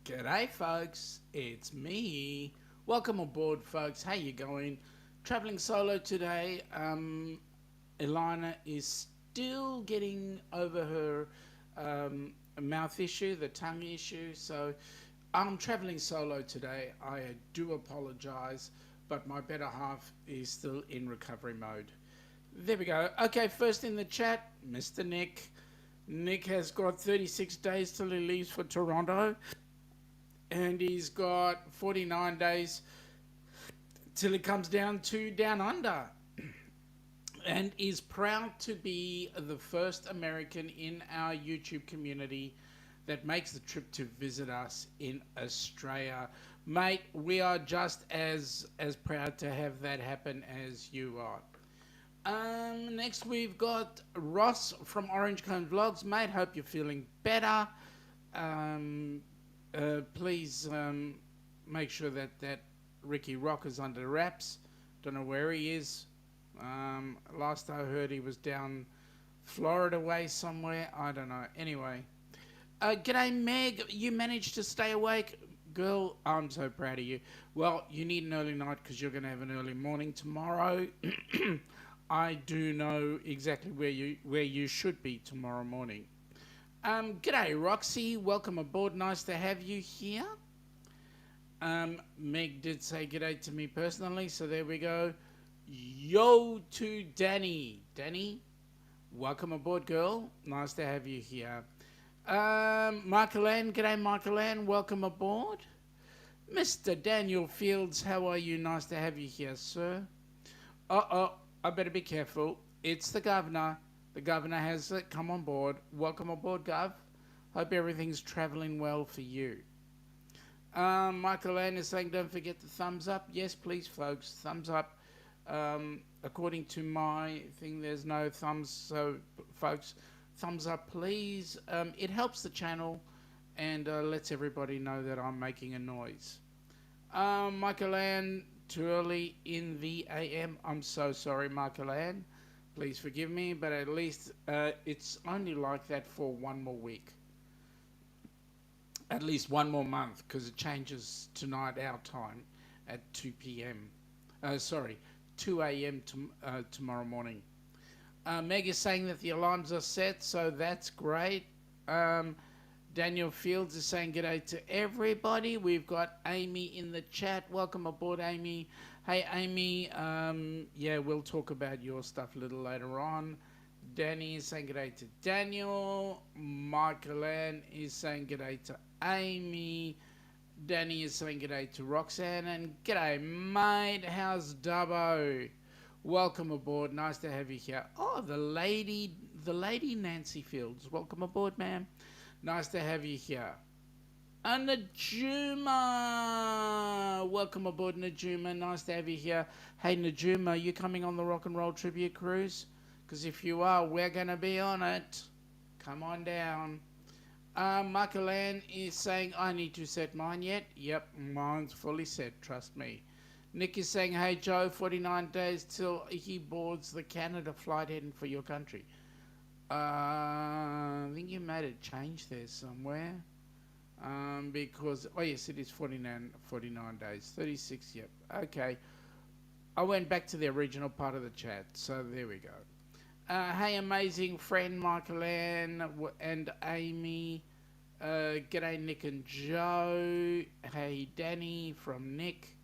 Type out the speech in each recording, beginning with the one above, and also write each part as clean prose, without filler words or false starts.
G'day folks, it's me. Welcome aboard folks, how you going? Traveling solo today. Elena is still getting over her mouth issue, the tongue issue, so I'm traveling solo today. I do apologise, but my better half is still in recovery mode. There we go. Okay, first in the chat, Mr. Nick. Nick has got 36 days till he leaves for Toronto, and he's got 49 days till he comes down to Down Under, and is proud to be the first American in our YouTube community that makes the trip to visit us in Australia. Mate, we are just as proud to have that happen as you are. Next we've got Ross from Orange Cone Vlogs. Mate, hope you're feeling better. Please make sure that Ricky Rock is under wraps. Don't know where he is. Last I heard he was down Florida way somewhere. I don't know. Anyway. G'day Meg. You managed to stay awake? Girl, I'm so proud of you. Well, you need an early night because you're going to have an early morning tomorrow. I do know exactly where you should be tomorrow morning. G'day Roxy, welcome aboard, nice to have you here. Meg did say g'day to me personally, so there we go. Yo to Danny. Danny, welcome aboard girl, nice to have you here. Michael Ann, g'day Michael Ann, welcome aboard. Mr. Daniel Fields, how are you, nice to have you here sir. I better be careful, it's the governor. The governor has come on board. Welcome aboard, Gov. Hope everything's travelling well for you. Michael Ann is saying, don't forget the thumbs up. Yes, please, folks. Thumbs up. According to my thing, there's no thumbs. So, folks, thumbs up, please. It helps the channel and lets everybody know that I'm making a noise. Michael Ann, too early in the AM. I'm so sorry, Michael Ann. Please forgive me, but at least it's only like that for one more week. At least one more month, because it changes tonight our time at 2 p.m. 2 a.m. Tomorrow morning. Meg is saying that the alarms are set, so that's great. Daniel Fields is saying g'day to everybody. We've got Amy in the chat. Welcome aboard, Amy. Hey, Amy. Yeah, we'll talk about your stuff a little later on. Danny is saying g'day to Daniel. Michael Ann is saying g'day to Amy. Danny is saying g'day to Roxanne. And g'day, mate. How's Dubbo? Welcome aboard. Nice to have you here. Oh, the lady Nancy Fields. Welcome aboard, ma'am. Nice to have you here. Najuma, welcome aboard, Najuma. Nice to have you here. Hey, Najuma, are you coming on the Rock and Roll Tribute Cruise? Because if you are, we're going to be on it. Come on down. Michael Ann is saying, I need to set mine yet. Yep, mine's fully set, trust me. Nick is saying, hey, Joe, 49 days till he boards the Canada flight heading for your country. I think you made a change there somewhere. Because, oh yes, it is 49 days, 36, yep, okay. I went back to the original part of the chat, so there we go. Hey, amazing friend Michael Ann and Amy. G'day Nick and Joe. Hey, Danny from Nick.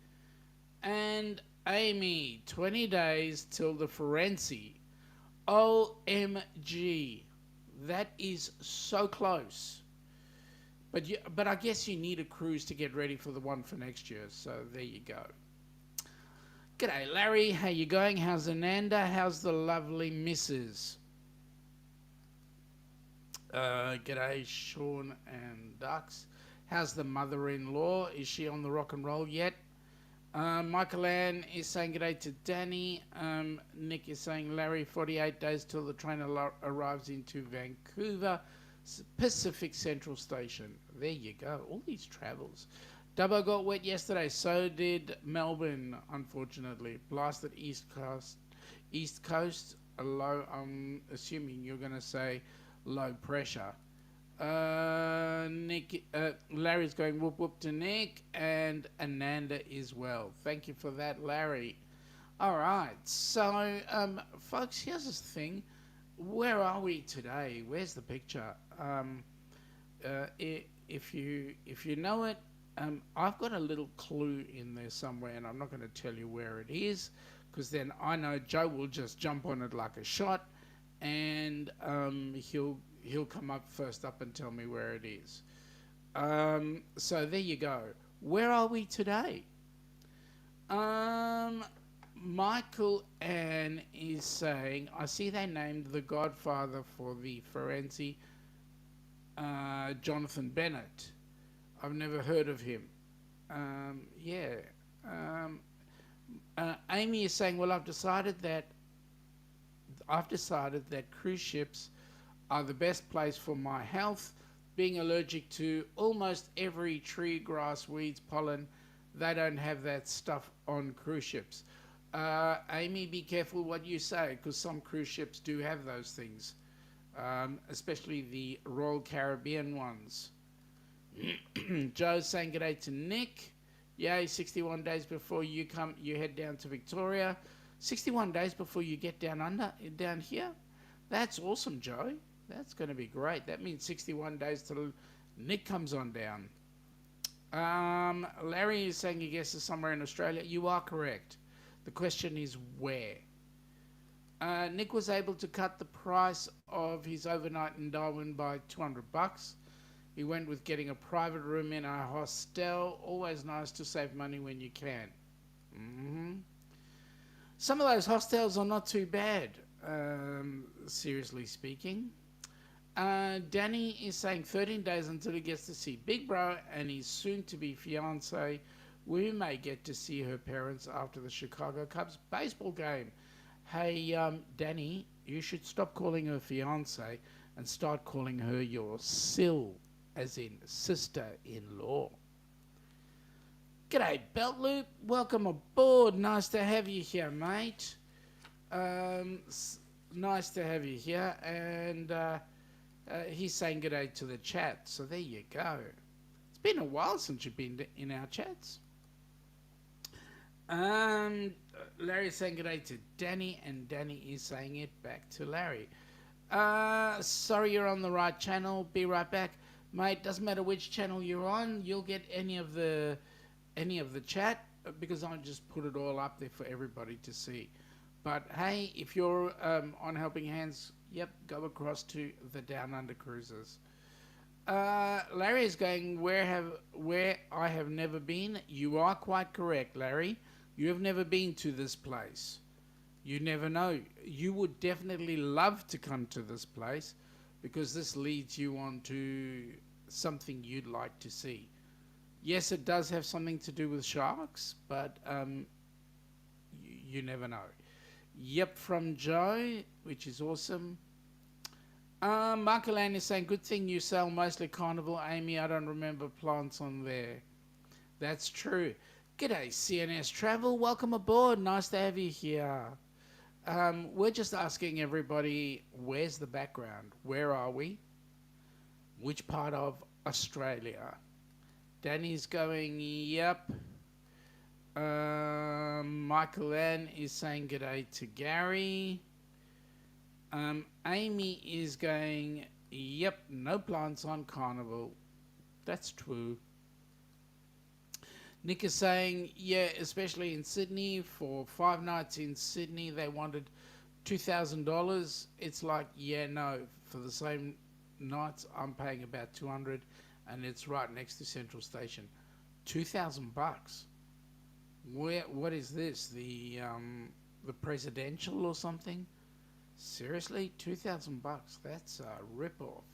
And Amy, 20 days till the Forensi. OMG, that is so close. But I guess you need a cruise to get ready for the one for next year, so there you go. G'day Larry, how you going? How's Ananda? How's the lovely missus? G'day Sean and Dux. How's the mother-in-law? Is she on the rock and roll yet? Michael Ann is saying g'day to Danny. Nick is saying Larry, 48 days till the train arrives into Vancouver Pacific Central Station. There you go. All these travels. Dubbo got wet yesterday. So did Melbourne, unfortunately. Blasted East Coast. A low. I'm assuming you're going to say low pressure. Larry's going whoop whoop to Nick, and Ananda as well. Thank you for that, Larry. All right, so folks, here's this thing. Where are we today? Where's the picture? If you know it, I've got a little clue in there somewhere, and I'm not going to tell you where it is, because then I know Joe will just jump on it like a shot, and he'll come up first up and tell me where it is. So there you go. Where are we today? Michael Ann is saying, I see they named the godfather for the forensic Jonathan Bennett. I've never heard of him. Yeah. Amy is saying, well, I've decided that cruise ships are the best place for my health. Being allergic to almost every tree, grass, weeds, pollen, they don't have that stuff on cruise ships. Amy, be careful what you say, because some cruise ships do have those things, especially the Royal Caribbean ones. Joe's saying good day to Nick. Yay, 61 days before you head down to Victoria. 61 days before you get down here. That's awesome, Joe. That's going to be great. That means 61 days till Nick comes on down. Larry is saying he guesses somewhere in Australia. You are correct. The question is where. Nick was able to cut the price of his overnight in Darwin by $200. He went with getting a private room in a hostel. Always nice to save money when you can. Some of those hostels are not too bad, seriously speaking. Danny is saying 13 days until he gets to see Big Bro and his soon-to-be fiancée. We may get to see her parents after the Chicago Cubs baseball game. Hey, Danny, you should stop calling her fiancée and start calling her your Sil, as in sister-in-law. G'day, Bentleigh. Welcome aboard. Nice to have you here, mate. Nice to have you here. And he's saying g'day to the chat. So there you go. It's been a while since you've been in our chats. Larry's saying g'day to Danny, and Danny is saying it back to Larry. Sorry, you're on the right channel. Be right back. Mate, doesn't matter which channel you're on, you'll get any of the chat, because I just put it all up there for everybody to see. But hey, if you're on Helping Hands, yep, go across to the Down Under Cruises. Larry is going, where I have never been. You are quite correct, Larry. You have never been to this place. You never know. You would definitely love to come to this place, because this leads you on to something you'd like to see. Yes, it does have something to do with sharks, but you never know. Yep, from Joe, which is awesome. Michael Ann is saying, good thing you sell mostly carnival, Amy. I don't remember plants on there. That's true. G'day, CNS Travel. Welcome aboard. Nice to have you here. We're just asking everybody, where's the background? Where are we? Which part of Australia? Danny's going, yep. Michael Ann is saying g'day to Gary. Amy is going, yep, no plants on carnival. That's true. Nick is saying, yeah, especially in Sydney, for 5 nights in Sydney, they wanted $2,000. It's like, yeah, no, for the same nights, I'm paying about $200, and it's right next to Central Station. $2,000. What is this? The presidential or something? Seriously, $2,000. That's a rip-off.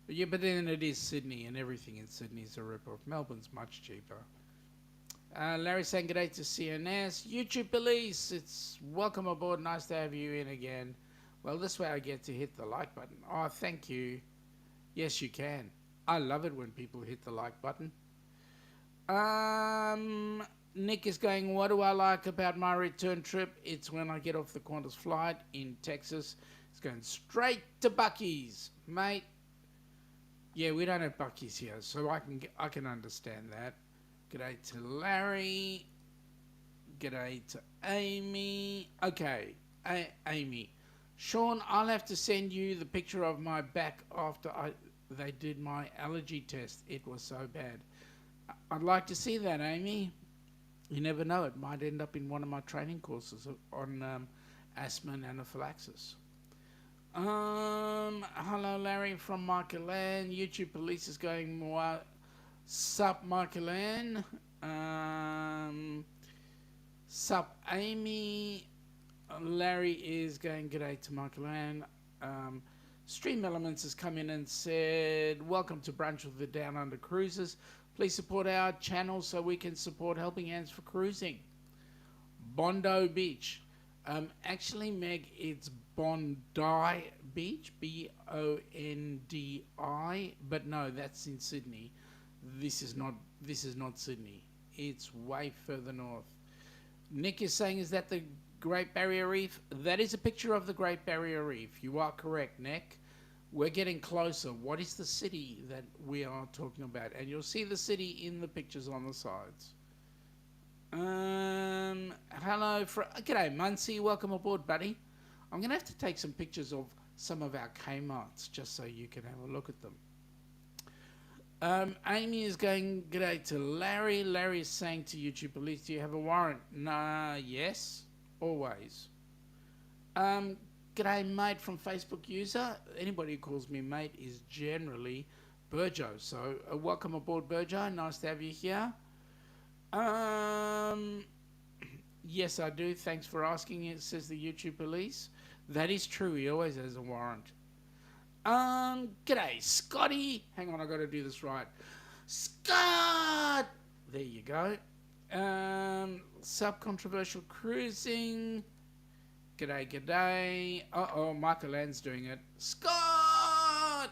Yeah, but then it is Sydney, and everything in Sydney is a rip-off. Melbourne's much cheaper. Larry saying good day to CNS. YouTube police, it's welcome aboard. Nice to have you in again. Well, this way I get to hit the like button. Oh, thank you. Yes, you can. I love it when people hit the like button. Nick is going, what do I like about my return trip? It's when I get off the Qantas flight in Texas. It's going straight to Buc-ee's, mate. Yeah, we don't have Bucky's here, so I can understand that. G'day to Larry. G'day to Amy. Okay, Amy. Sean, I'll have to send you the picture of my back after they did my allergy test. It was so bad. I'd like to see that, Amy. You never know, it might end up in one of my training courses on asthma and anaphylaxis. Hello, Larry from Michael Ann. YouTube police is going, sup, Michael Ann. Sup, Amy. Larry is going, g'day to Michael Ann. Stream Elements has come in and said, welcome to Brunch with the Down Under Cruises. Please support our channel so we can support Helping Hands for Cruising. Bondi Beach. Actually, Meg, it's Bondi Beach, B-O-N-D-I, but no, that's in Sydney. This is not Sydney. It's way further north. Nick is saying, is that the Great Barrier Reef? That is a picture of the Great Barrier Reef. You are correct, Nick. We're getting closer. What is the city that we are talking about? And you'll see the city in the pictures on the sides. Hello, g'day Muncie, welcome aboard, buddy. I'm going to have to take some pictures of some of our Kmarts just so you can have a look at them. Amy is going, g'day to Larry. Larry is saying to YouTube police, do you have a warrant? Nah, yes, always. G'day mate from Facebook user. Anybody who calls me mate is generally Burjo. So welcome aboard, Burjo. Nice to have you here. Yes, I do. Thanks for asking. It says the YouTube police. That is true. He always has a warrant. G'day, Scotty. Hang on, I got to do this right. Scott. There you go. Sub-controversial cruising. G'day, g'day. Uh-oh, Michael Ann's doing it. Scott!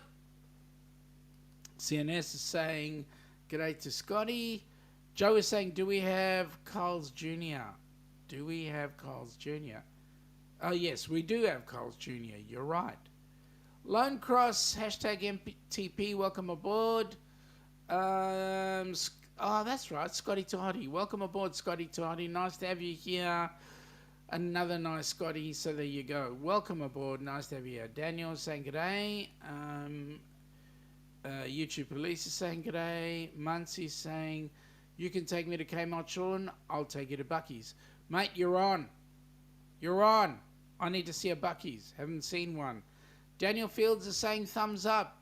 CNS is saying, g'day to Scotty. Joe is saying, do we have Carl's Jr.? Do we have Carl's Jr.? Oh, yes, we do have Carl's Jr. You're right. Lone Cross, hashtag MTP, welcome aboard. That's right, Scotty Toddy. Welcome aboard, Scotty Toddy. Nice to have you here. Another nice Scotty, so there you go. Welcome aboard, nice to have you here. Daniel saying g'day. YouTube Police is saying g'day. Muncie saying, you can take me to Kmart, Sean. I'll take you to Bucky's. Mate, you're on. You're on. I need to see a Bucky's. Haven't seen one. Daniel Fields is saying thumbs up.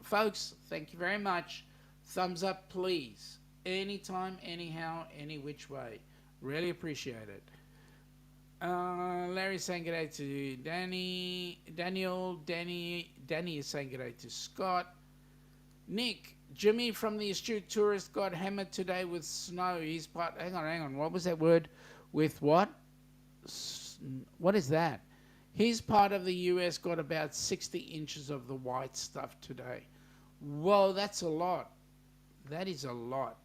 Folks, thank you very much. Thumbs up, please. Anytime, anyhow, any which way. Really appreciate it. Larry's saying g'day to Danny. Danny is saying g'day to Scott. Nick, Jimmy from the Astute Tourist got hammered today with snow. He's part. Hang on. What was that word? With what? What is that? His part of the U.S. got about 60 inches of the white stuff today. Whoa, that's a lot. That is a lot.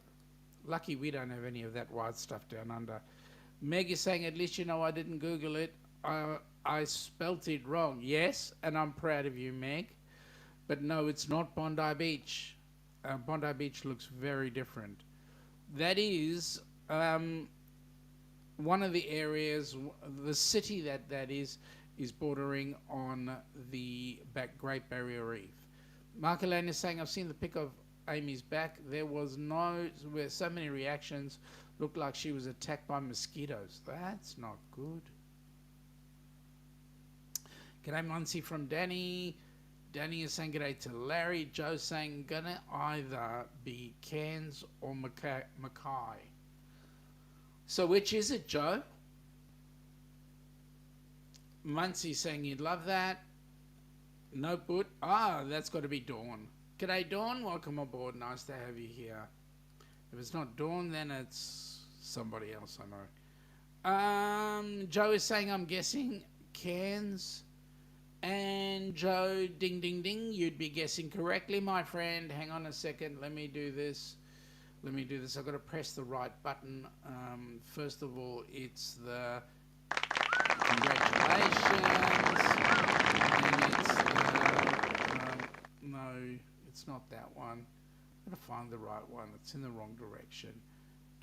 Lucky we don't have any of that white stuff down under. Meg is saying, at least you know I didn't Google it. I spelt it wrong. Yes, and I'm proud of you, Meg. But no, it's not Bondi Beach. Bondi Beach looks very different. That is one of the areas, the city that is bordering on the Great Barrier Reef. Mark Elaine is saying, I've seen the pic of Amy's back. There were so many reactions. Looked like she was attacked by mosquitoes. That's not good. G'day, Muncie from Danny. Danny is saying g'day to Larry. Joe's saying gonna either be Cairns or Mackay. So which is it, Joe? Muncie saying you'd love that. No but. That's got to be Dawn. G'day, Dawn. Welcome aboard. Nice to have you here. If it's not Dawn, then it's somebody else I know. Joe is saying, I'm guessing Cairns. And Joe, ding, ding, ding, you'd be guessing correctly, my friend. Hang on a second. Let me do this. I've got to press the right button. First of all, it's the congratulations. And it's it's not that one. I'm gonna find the right one. It's in the wrong direction.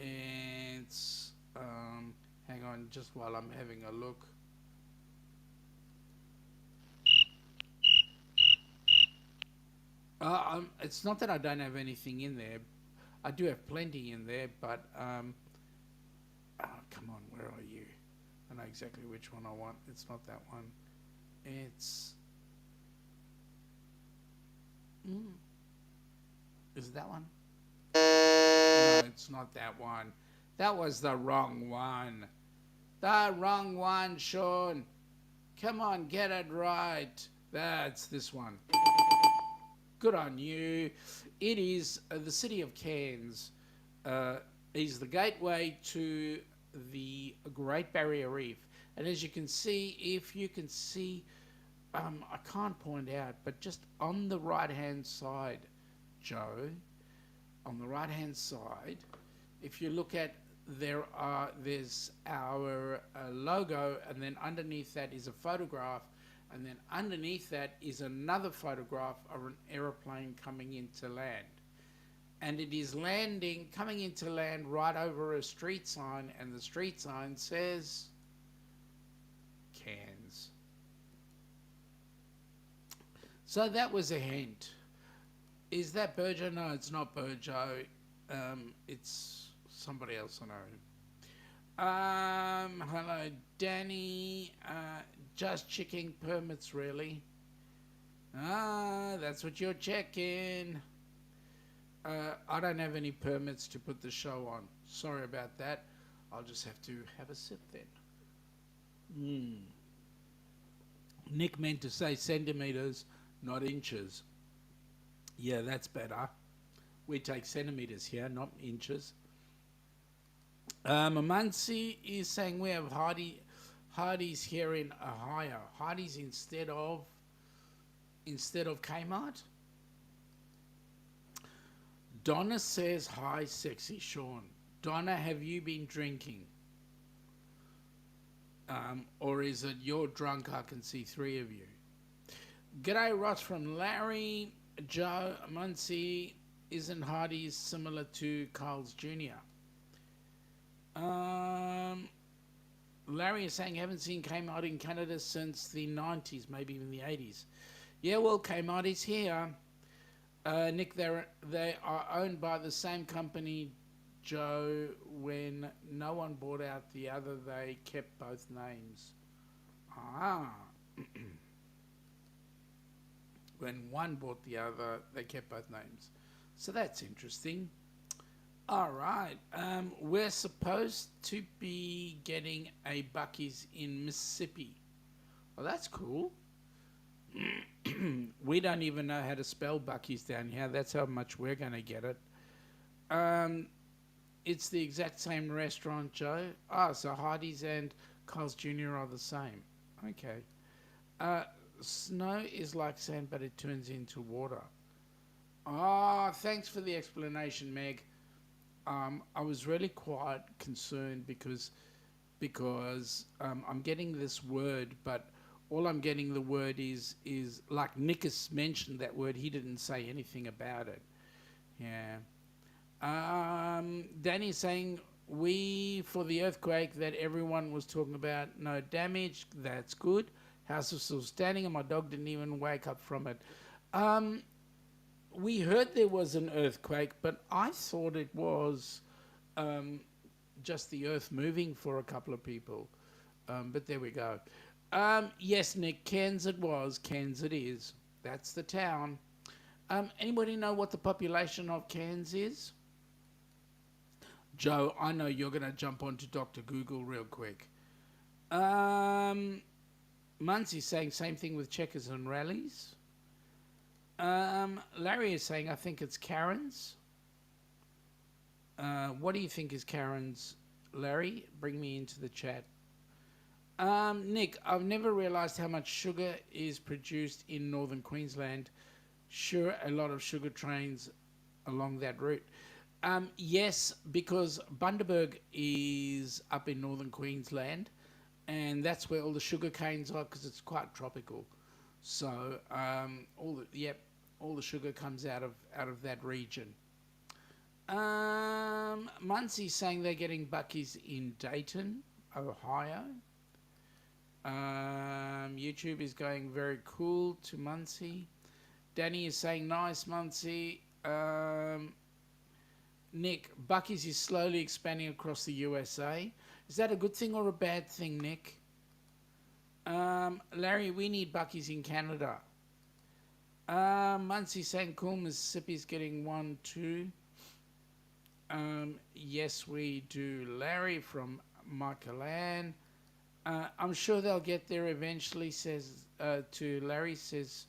It's hang on, just while I'm having a look. It's not that I don't have anything in there. I do have plenty in there, but oh, come on, where are you? I know exactly which one I want. It's not that one. It's mm, is it that one? No, it's not that one. That was the wrong one. The wrong one, Sean. Come on, get it right. That's this one. Good on you. It is the city of Cairns. Uh, is the gateway to the Great Barrier Reef. And as you can see, if you can see, I can't point out, but just on the right hand side, Joe, on the right hand side, if you look at there's our logo, and then underneath that is a photograph, and then underneath that is another photograph of an aeroplane coming into land. And it is coming into land right over a street sign, and the street sign says Cairns. So that was a hint. Is that Burjo? No, it's not Burjo. It's somebody else I know. Hello, Danny. Just checking permits, really. That's what you're checking. I don't have any permits to put the show on. Sorry about that. I'll just have to have a sip then. Nick meant to say centimetres, not inches. Yeah, that's better. We take centimetres here, not inches. Muncie is saying we have Hardee's here in Ohio. Hardee's instead of Kmart. Donna says, hi, sexy Sean. Donna, have you been drinking? Or is it you're drunk? I can see three of you. G'day, Ross from Larry. Joe, Muncie, isn't Hardee's similar to Carl's Jr.? Larry is saying, haven't seen Kmart in Canada since the 90s, maybe even the 80s. Yeah, well, Kmart is here. Nick, they are owned by the same company, Joe. When no one bought out the other, they kept both names. When one bought the other, they kept both names. So that's interesting. All right. We're supposed to be getting a Buc-ee's in Mississippi. Well, that's cool. We don't even know how to spell Buc-ee's down here. That's how much we're going to get it. It's the exact same restaurant, Joe. So Hardee's and Carl's Jr. are the same. Okay. Snow is like sand, but it turns into water. Thanks for the explanation, Meg. I was really quite concerned because I'm getting this word, but all I'm getting the word is like Nicholas mentioned that word. He didn't say anything about it. Yeah. Danny's saying for the earthquake that everyone was talking about, no damage. That's good. House was still standing, and my dog didn't even wake up from it. We heard there was an earthquake, but I thought it was just the earth moving for a couple of people. But there we go. Yes, Nick, Cairns it was. Cairns it is. That's the town. Anybody know what the population of Cairns is? Joe, I know you're going to jump onto Dr. Google real quick. Muncie's saying same thing with checkers and rallies. Larry is saying, I think it's Cairns. What do you think is Cairns, Larry? Bring me into the chat. Nick, I've never realised how much sugar is produced in northern Queensland. Sure, a lot of sugar trains along that route. Yes, because Bundaberg is up in northern Queensland, and that's where all the sugar canes are because it's quite tropical. So, All the sugar comes out of that region. Muncie's saying they're getting Bucky's in Dayton, Ohio. YouTube is going very cool to Muncie. Danny is saying nice, Muncie. Nick, Bucky's is slowly expanding across the USA. Is that a good thing or a bad thing, Nick? Larry, we need Bucky's in Canada. Muncie saying cool, Mississippi's getting one too. Yes, we do. Larry from Michael Ann. I'm sure they'll get there eventually, says to Larry, says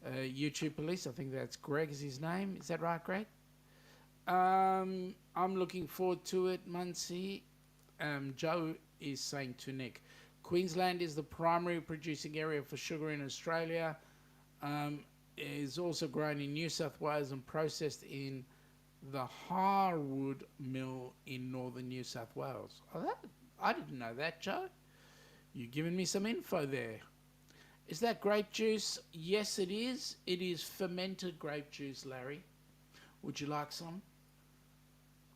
YouTube Police. I think that's Greg is his name. Is that right, Greg? I'm looking forward to it, Muncie. Joe is saying to Nick, Queensland is the primary producing area for sugar in Australia. Is also grown in New South Wales and processed in the Harwood Mill in northern New South Wales. Oh, I didn't know that, Joe. You're giving me some info there. Is that grape juice? Yes, it is. It is fermented grape juice, Larry. Would you like some?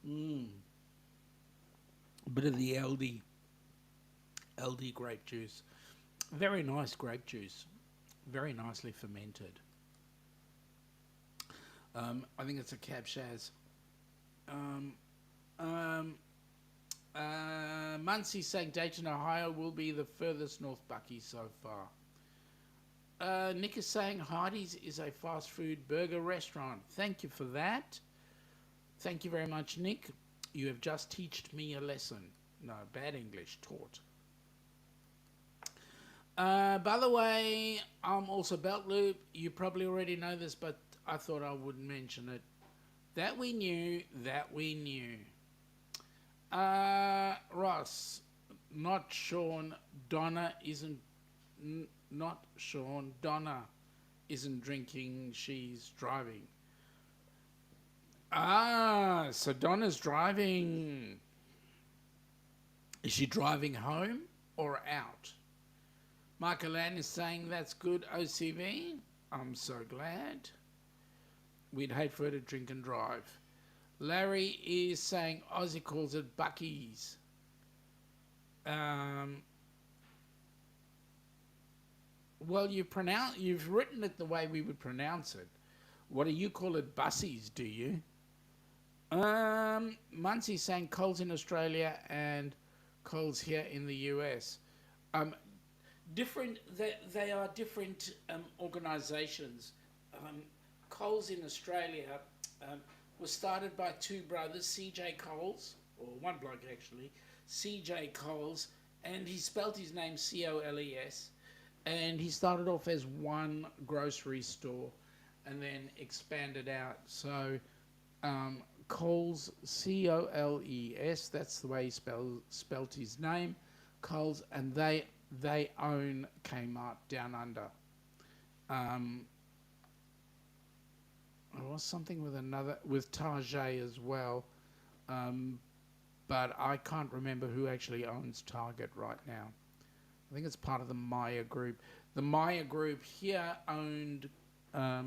A bit of the LD grape juice. Very nice grape juice. Very nicely fermented. I think it's a Cab Shaz. Muncie saying Dayton, Ohio will be the furthest north Bucky so far. Nick is saying Hardee's is a fast food burger restaurant. Thank you for that. Thank you very much, Nick. You have just taught me a lesson. No, bad English taught. By the way, I'm also Belt Loop. You probably already know this, but I thought I would mention it. That we knew. Ross, not Sean. Donna isn't. Not Sean. Donna isn't drinking. She's driving. So Donna's driving. Is she driving home or out? Michael Ann is saying that's good, OCV. I'm so glad. We'd hate for her to drink and drive. Larry is saying Aussie calls it Bucky's. Well, you've written it the way we would pronounce it. What do you call it? Bussies, do you? Muncie's saying Coles in Australia and Coles here in the US. They are different organisations. Coles in Australia was started by two brothers, C.J. Coles, or one bloke actually, C.J. Coles, and he spelt his name C-O-L-E-S, and he started off as one grocery store and then expanded out. So Coles, C-O-L-E-S, that's the way he spelt his name, Coles, and they own Kmart Down Under. There was something with Target as well, but I can't remember who actually owns Target right now. I think it's part of the Maya Group. The Maya Group here owned a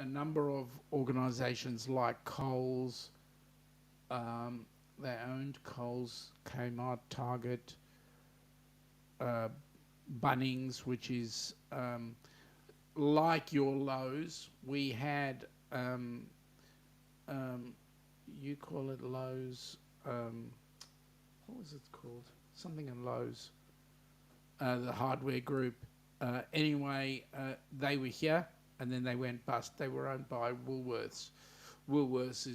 number of organisations like Coles. They owned Coles, Kmart, Target, Bunnings, which is like your Lowe's. We had you call it Lowe's. What was it called? Something in Lowe's. The hardware group. Anyway, they were here, and then they went bust. They were owned by Woolworths. Woolworths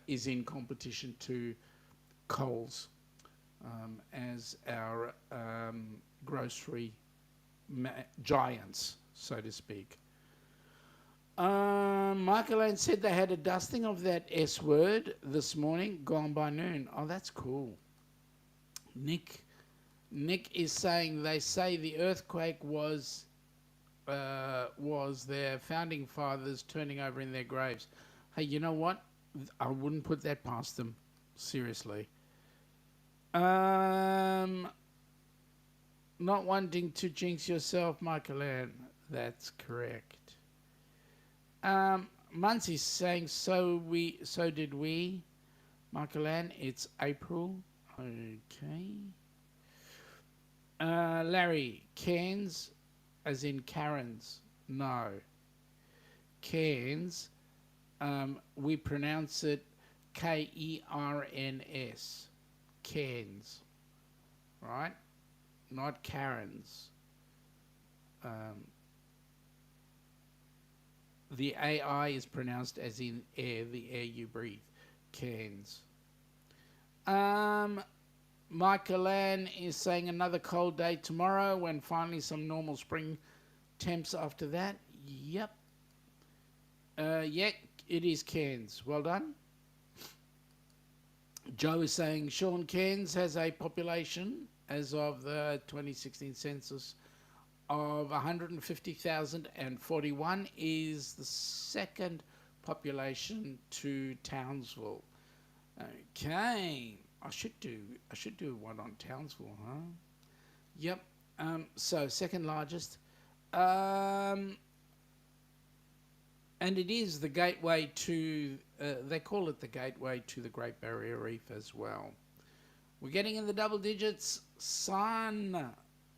is in competition to Coles as our grocery giants, so to speak. Michael Ann said they had a dusting of that S word this morning, gone by noon. Oh, that's cool. Nick is saying they say the earthquake was their founding fathers turning over in their graves. Hey, you know what? I wouldn't put that past them. Seriously. Not wanting to jinx yourself, Michael Ann. That's correct. Muncie's saying so did we. Michael Ann, it's April. Okay. Larry, Cairns, as in Cairns. No. Cairns, we pronounce it Kerns. Cairns. Right? Not Karens. The AI is pronounced as in air, the air you breathe. Cairns. Michael Ann is saying another cold day tomorrow when finally some normal spring temps after that. Yep. Yeah, it is Cairns. Well done. Joe is saying Sean, Cairns has a population as of the 2016 census of 150,041, is the second population to Townsville. Okay, I should do one on Townsville, huh? Yep. So second largest, and it is the gateway to. They call it the gateway to the Great Barrier Reef as well. We're getting in the double digits, son.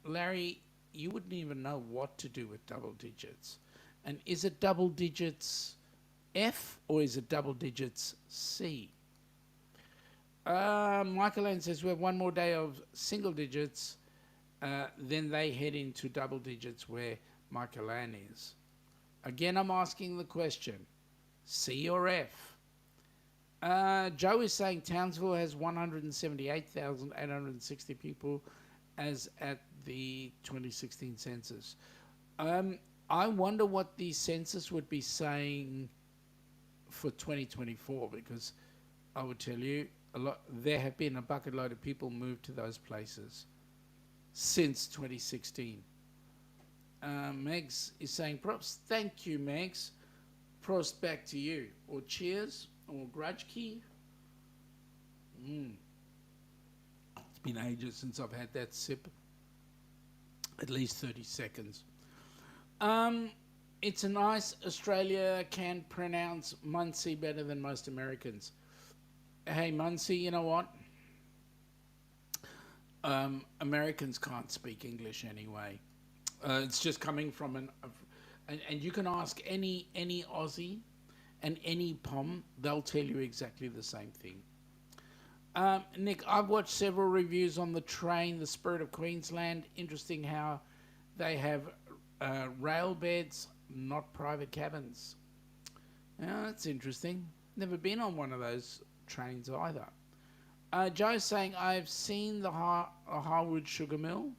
Larry, you wouldn't even know what to do with double digits. And is it double digits F or is it double digits C? Michael Ann says we have one more day of single digits, then they head into double digits where Michael Ann is. Again, I'm asking the question, C or F? Joe is saying Townsville has 178,860 people as at the 2016 census. I wonder what the census would be saying for 2024, because I would tell you there have been a bucket load of people moved to those places since 2016. Megs is saying props. Thank you, Megs. Props back to you. Or cheers. Or grudge key. It's been ages since I've had that sip. At least 30 seconds. It's a nice. Australia can pronounce Muncie better than most Americans. Hey, Muncie, you know what? Americans can't speak English anyway. It's just coming from and you can ask any Aussie and any POM, they'll tell you exactly the same thing. Nick, I've watched several reviews on the train, The Spirit of Queensland. Interesting how they have rail beds, not private cabins. Yeah, that's interesting. Never been on one of those trains either. Joe's saying, I've seen the Harwood Sugar Mill.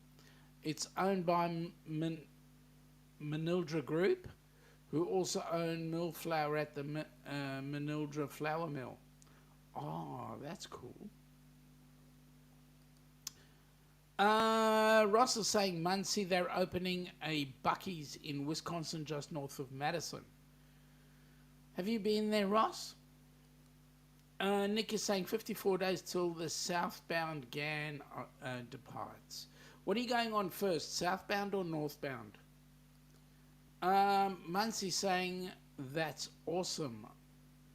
It's owned by Manildra Group, who also own mill flour at the Manildra Flour Mill. Oh, that's cool. Ross is saying Muncie, they're opening a Buc-ee's in Wisconsin just north of Madison. Have you been there, Ross? Nick is saying 54 days till the southbound GAN departs. What are you going on first, southbound or northbound? Muncie saying that's awesome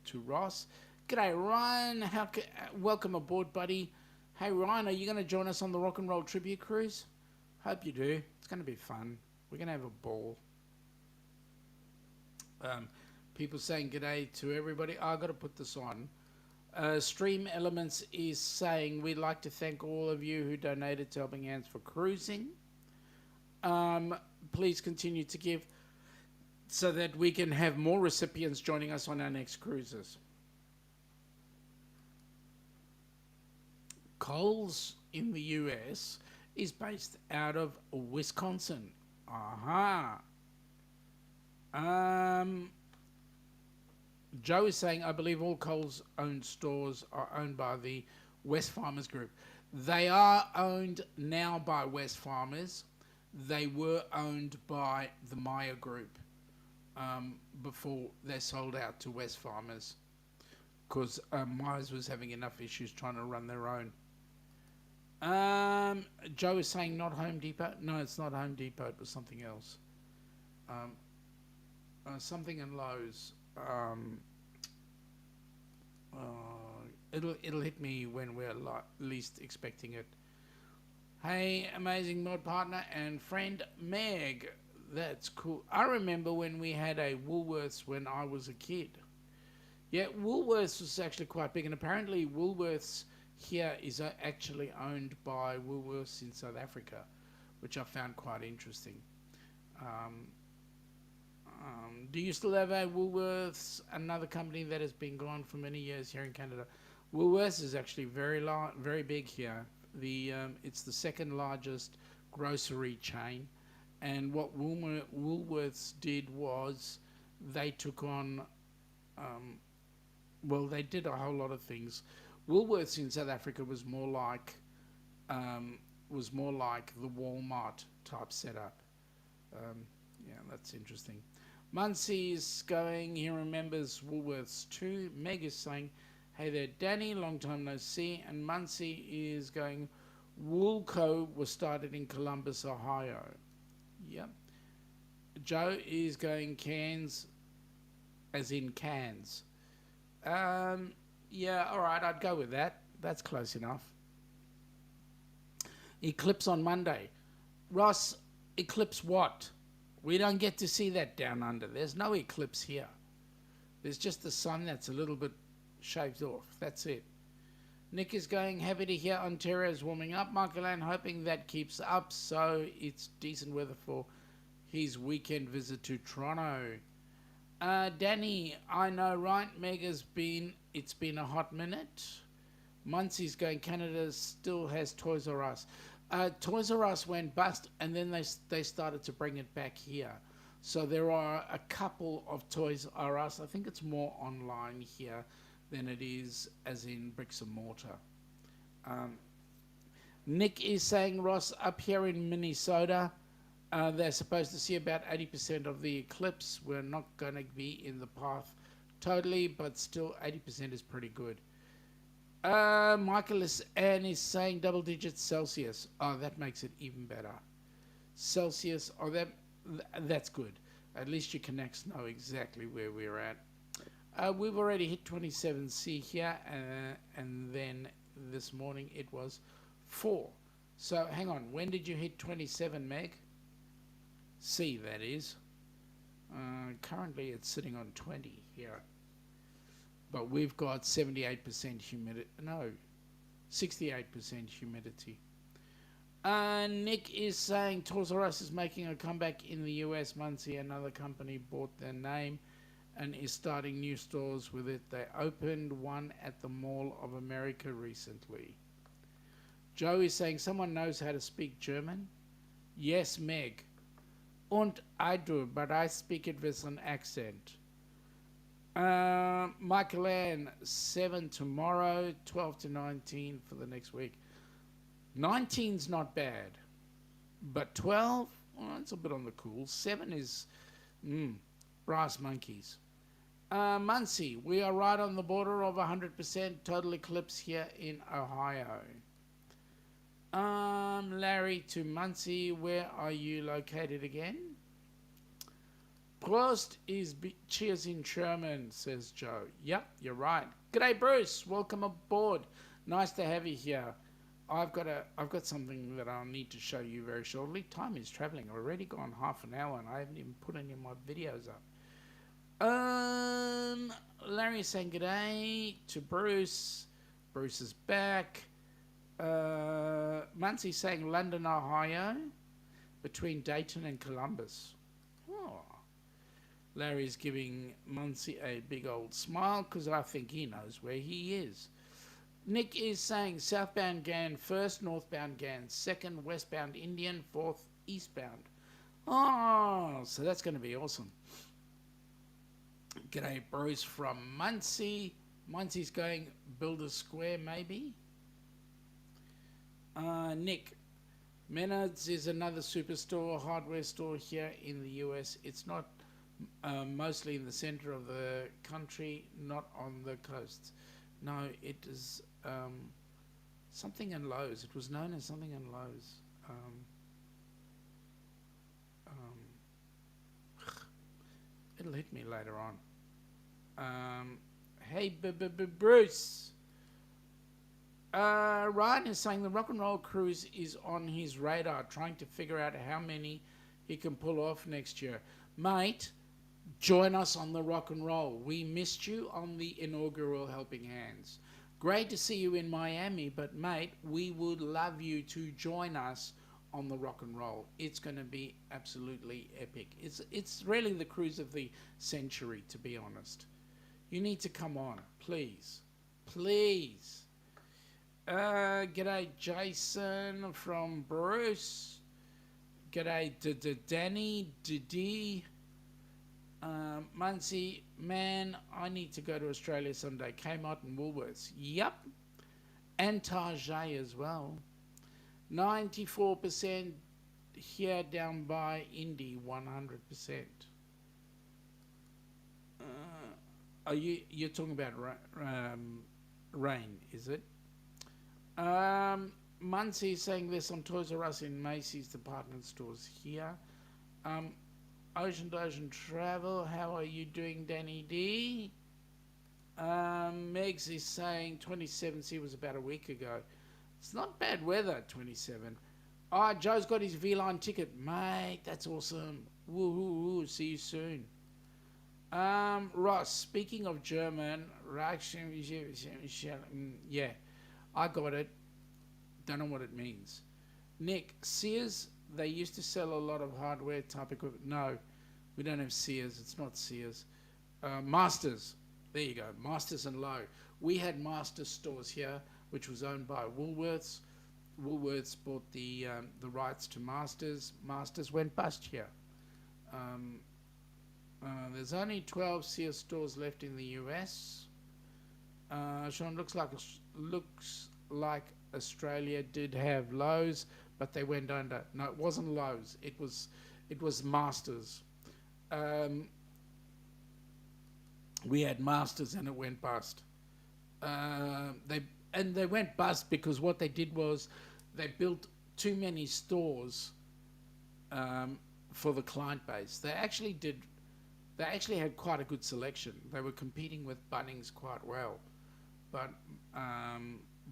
to Ross. G'day, Ryan. Welcome aboard, buddy. Hey, Ryan, are you going to join us on the Rock and Roll Tribute Cruise? Hope you do. It's going to be fun. We're going to have a ball. People saying g'day to everybody. I've got to put this on. Stream Elements is saying we'd like to thank all of you who donated to Helping Hands for Cruising. Please continue to give so that we can have more recipients joining us on our next cruises. Coles in the U.S. is based out of Wisconsin. Aha. Joe is saying, I believe all Coles owned stores are owned by the West Farmers Group. They are owned now by West Farmers. They were owned by the Myer Group before they sold out to West Farmers, because Myers was having enough issues trying to run their own. Joe is saying not Home Depot. No, it's not Home Depot, but something else. something in Lowe's. It'll hit me when we're least expecting it. Hey, amazing mod partner and friend Meg. That's cool. I remember when we had a Woolworths when I was a kid. Yeah, Woolworths was actually quite big, and apparently Woolworths here is actually owned by Woolworths in South Africa, which I found quite interesting. Do you still have a Woolworths, another company that has been gone for many years here in Canada? Woolworths is actually very big here. It's the second largest grocery chain, and what Woolworths did was they took on, they did a whole lot of things. Woolworths in South Africa was more like the Walmart type setup. Yeah, that's interesting. Muncie is going, he remembers Woolworths too. Meg is saying, hey there, Danny, long time no see. And Muncie is going, Woolco was started in Columbus, Ohio. Yep. Joe is going Cairns, as in Cairns. Yeah, alright, I'd go with that. That's close enough. Eclipse on Monday. Ross, eclipse what? We don't get to see that down under. There's no eclipse here. There's just the sun that's a little bit shaved off. That's it. Nick is going, happy to hear Ontario's warming up. Michael Ann hoping that keeps up so it's decent weather for his weekend visit to Toronto. Danny, I know, right? It's been a hot minute. Muncie's going, Canada still has Toys R Us. Toys R Us went bust, and then they started to bring it back here. So there are a couple of Toys R Us. I think it's more online here than it is as in bricks and mortar. Nick is saying, Ross, up here in Minnesota, they're supposed to see about 80% of the eclipse. We're not going to be in the path totally, but still 80% is pretty good. Michael is saying double digits Celsius. Oh, that makes it even better. Celsius, that's good. At least you can know exactly where we're at. We've already hit 27C here, and then this morning it was 4. So hang on, when did you hit 27, Meg? C, that is. Currently it's sitting on 20 here. But we've got 78% humidity. No, 68% humidity. Nick is saying Toys R Us is making a comeback in the US. Muncie, another company, bought their name and is starting new stores with it. They opened one at the Mall of America recently. Joe is saying someone knows how to speak German. Yes, Meg. Und I do, but I speak it with an accent. Michael Ann, 7 tomorrow, 12 to 19 for the next week. 19's not bad, but 12, well, it's a bit on the cool. 7 is brass monkeys. Muncie, we are right on the border of 100% total eclipse here in Ohio. Larry to Muncie, where are you located again? Prost is cheers in German, says Joe. Yep, you're right. G'day, Bruce. Welcome aboard. Nice to have you here. I've got something that I'll need to show you very shortly. Time is traveling. I've already gone half an hour and I haven't even put any of my videos up. Larry is saying g'day to Bruce. Bruce is back. Muncie saying London, Ohio, between Dayton and Columbus. Oh. Larry's giving Muncie a big old smile because I think he knows where he is. Nick is saying southbound Gan first, northbound Gan second, westbound Indian, fourth, eastbound. Oh, so that's going to be awesome. G'day, Bruce from Muncie. Muncie's going Builder Square, maybe. Nick, Menards is another superstore, hardware store here in the US. It's not mostly in the center of the country, not on the coasts. No, it is something in Lowe's. It was known as something in Lowe's. It'll hit me later on. Hey, Bruce. Ryan is saying the Rock and Roll Cruise is on his radar, trying to figure out how many he can pull off next year. Mate, join us on the Rock and Roll. We missed you on the inaugural Helping Hands. Great to see you in Miami, but mate, we would love you to join us on the Rock and Roll. It's going to be absolutely epic. It's really the cruise of the century, to be honest. You need to come on, please. Please. G'day Jason from Bruce. G'day Danny, Didi. Muncie, man, I need to go to Australia someday. Kmart and Woolworths. Yep. And Tarjay as well. 94% here down by Indy, 100%. You're talking about rain, is it? Muncie saying there's some Toys R Us in Macy's department stores here. Ocean to Ocean Travel, how are you doing, Danny D? Megs is saying 27C was about a week ago. It's not bad weather, 27. Joe's got his V-Line ticket. Mate, that's awesome. Woohoo, see you soon. Ross, speaking of German, yeah, I got it. Don't know what it means. Nick, Sears, they used to sell a lot of hardware type equipment. No, we don't have Sears. It's not Sears. Masters. There you go. Masters and Lowe. We had Masters stores here, which was owned by Woolworths. Woolworths bought the rights to Masters. Masters went bust here. There's only 12 Sears stores left in the U.S. Sean, looks like Australia did have Lowe's, but they went under. No, it wasn't Lowe's. It was Masters. We had Masters and it went bust. They went bust because what they did was they built too many stores for the client base. They actually had quite a good selection. They were competing with Bunnings quite well, but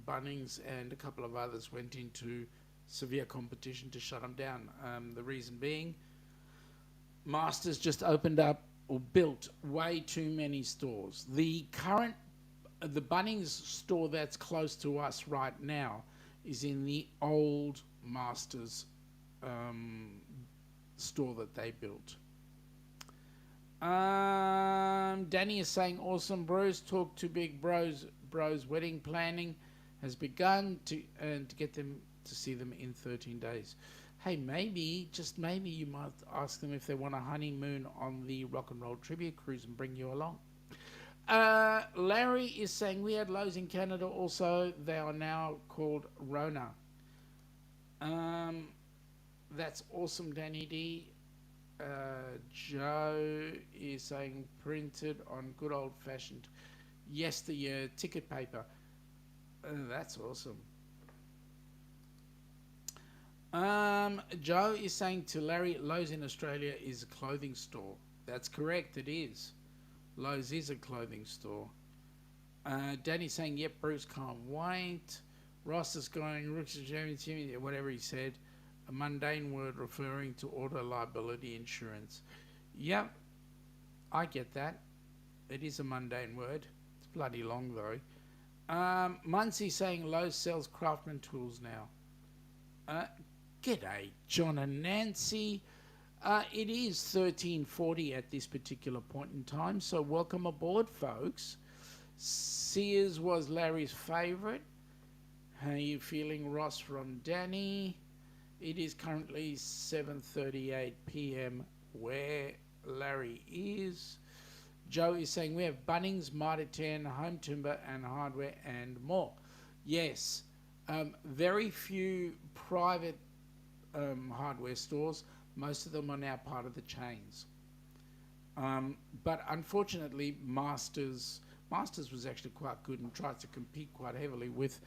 Bunnings and a couple of others went into severe competition to shut them down. The reason being, Masters just opened up or built way too many stores. The Bunnings store that's close to us right now is in the old Masters store that they built. Danny is saying, awesome Bros, talk to Big Bros. Wedding planning has begun to get them to see them in 13 days. Hey, maybe, just maybe, you might ask them if they want a honeymoon on the Rock and Roll Tribute Cruise and bring you along. Larry is saying we had Lowe's in Canada also. They are now called Rona. That's awesome, Danny D. Joe is saying printed on good old-fashioned yesteryear ticket paper. That's awesome. Joe is saying to Larry, Lowe's in Australia is a clothing store. That's correct, it is. Lowe's is a clothing store. Danny's saying, yep, Bruce can't wait. Ross is going, whatever he said. A mundane word referring to auto liability insurance. Yep, I get that. It is a mundane word. It's bloody long though. Muncie saying Lowe's sells craftsman tools now. G'day, John and Nancy. It is 13:40 at this particular point in time, so welcome aboard, folks. Sears was Larry's favourite. How are you feeling, Ross, from Danny? It is currently 7:38 p.m. where Larry is. Joe is saying we have Bunnings, Mitre 10, Home Timber and Hardware and more. Yes, very few private hardware stores. Most of them are now part of the chains. But unfortunately, Masters was actually quite good and tried to compete quite heavily with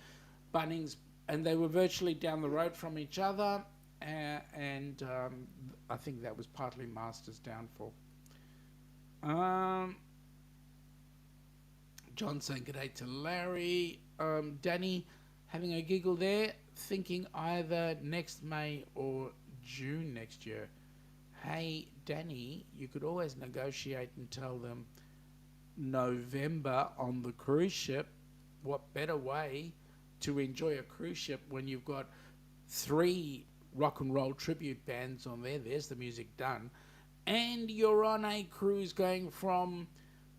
Bunnings, and they were virtually down the road from each other, and I think that was partly Masters' downfall. Um, John saying good day to Larry. Danny having a giggle there, thinking either next May or June next year. Hey, Danny, you could always negotiate and tell them November on the cruise ship. What better way to enjoy a cruise ship when you've got 3 rock and roll tribute bands on there? There's the music done. And you're on a cruise going from